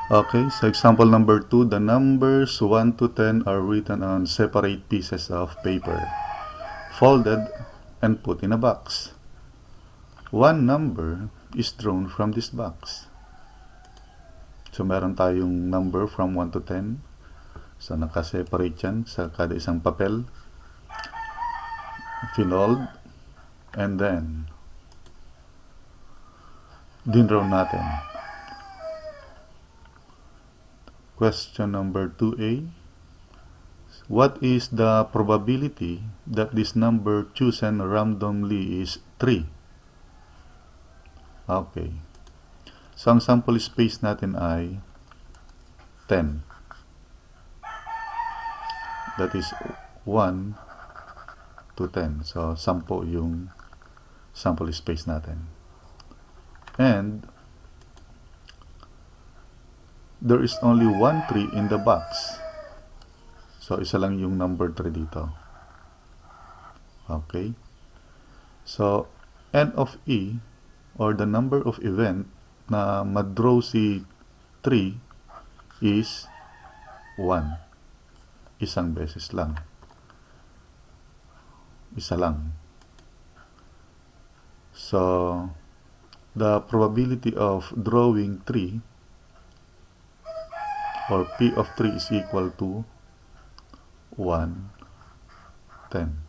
Okay, so example number 2, the numbers 1 to 10 are written on separate pieces of paper, folded and put in a box. One number is drawn from this box. So meron tayong number from 1 to 10. So nakaseparate yan sa kada isang papel, finold, and then dinraw natin. Question number 2A. What is the probability that this number chosen randomly is 3? Okay. So ang sample space natin ay 10. That is 1 to 10. So 10 yung sample space natin. And there is only one 3 in the box. So isa lang yung number 3 dito. Okay. So N of E, or the number of event na madraw si 3 is 1. Isang beses lang. Isa lang. So the probability of drawing 3, or P of 3, is equal to 1, 10.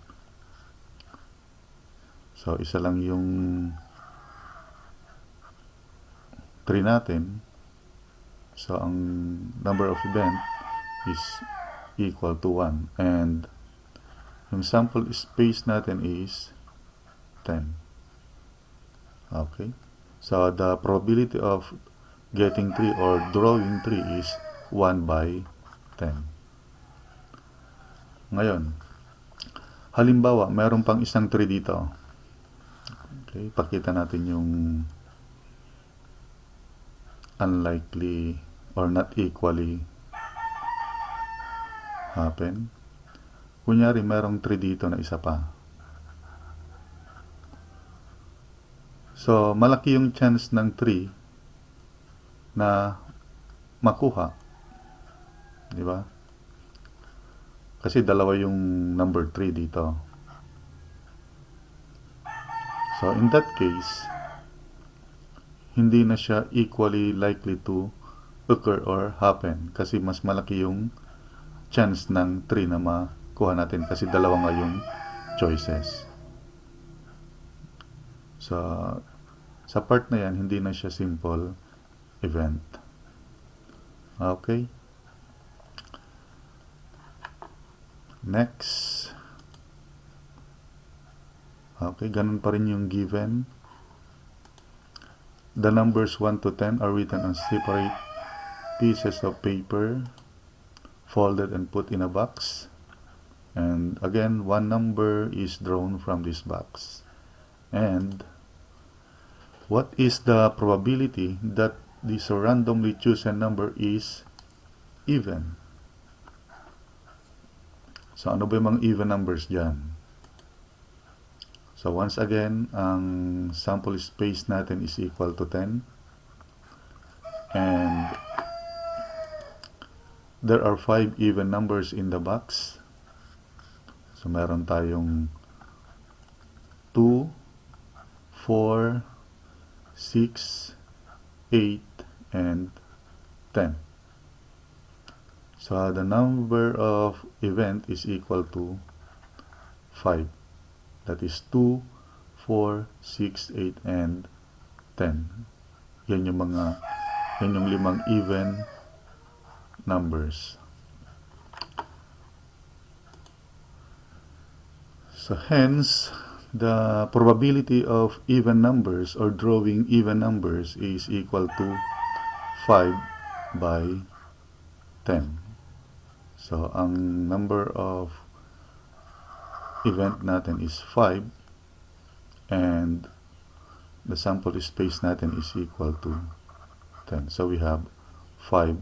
So isa lang yung 3 natin. So ang number of event is equal to 1. And yung sample space natin is 10. Okay. So the probability of getting 3 or drawing 3 is 1 by 10. Ngayon, halimbawa, mayroon pang isang 3 dito. Okay, pakita natin yung unlikely or not equally happen. Kunyari, mayroong 3 dito na isa pa. So, malaki yung chance ng 3 na makuha. Di ba? Kasi dalawa yung number 3 dito. So, in that case, hindi na siya equally likely to occur or happen. Kasi mas malaki yung chance ng 3 na makuha natin. Kasi dalawa nga yung choices. So, sa part na yan, hindi na siya simple event. Okay. Next. Okay, ganun pa rin yung given. The numbers 1 to 10 are written on separate pieces of paper, folded and put in a box. And again, one number is drawn from this box. And what is the probability that this randomly chosen number is even? So, ano ba yung mga even numbers dyan? So, once again, ang sample space natin is equal to 10. And there are 5 even numbers in the box. So, meron tayong 2, 4, 6, 8, and 10. So the number of event is equal to 5. That is 2, 4, 6, 8, and 10. Yan yung 5 even numbers. So hence, the probability of even numbers or drawing even numbers is equal to 5 by 10. So, ang number of event natin is 5 and the sample space natin is equal to 10. So, we have 5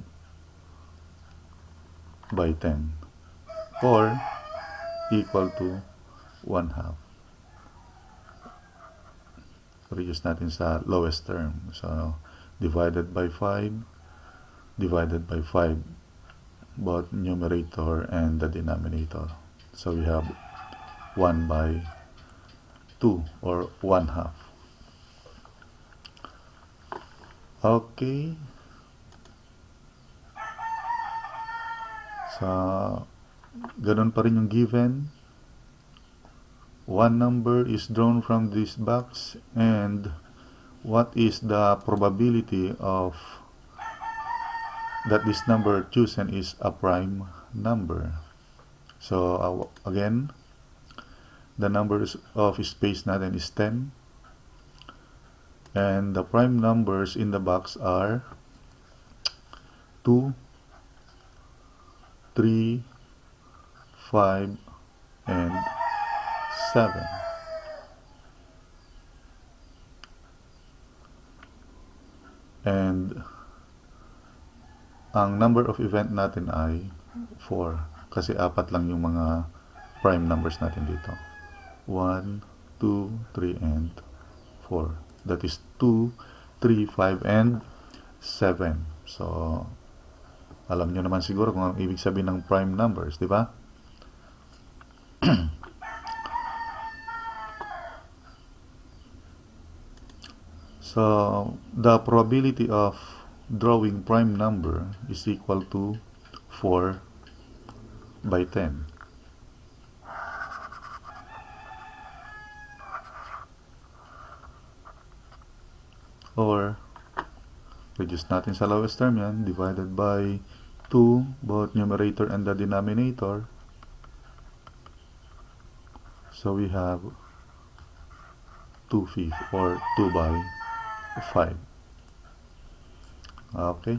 by 10 or equal to 1/2. Reduce natin sa lowest term. So, divided by 5 divided by 5, both numerator and the denominator. So we have 1 by 2 or 1 half. Okay. Sa ganun pa rin yung given. One number is drawn from this box, and what is the probability of that this number chosen is a prime number? So again, the numbers of space natin is 10, and the prime numbers in the box are 2, 3, 5, and 7. And ang number of event natin ay 4 kasi 4 lang yung mga prime numbers natin dito. 1, 2, 3, and 4. That is 2, 3, 5, and 7. So, alam nyo naman siguro kung ang ibig sabihin ng prime numbers, di ba? So, the probability of drawing prime number is equal to 4 by 10. Or, reduce natin sa lowest term yan, divided by 2, both numerator and the denominator. So, we have 2/5 or 2 by 5. Okay.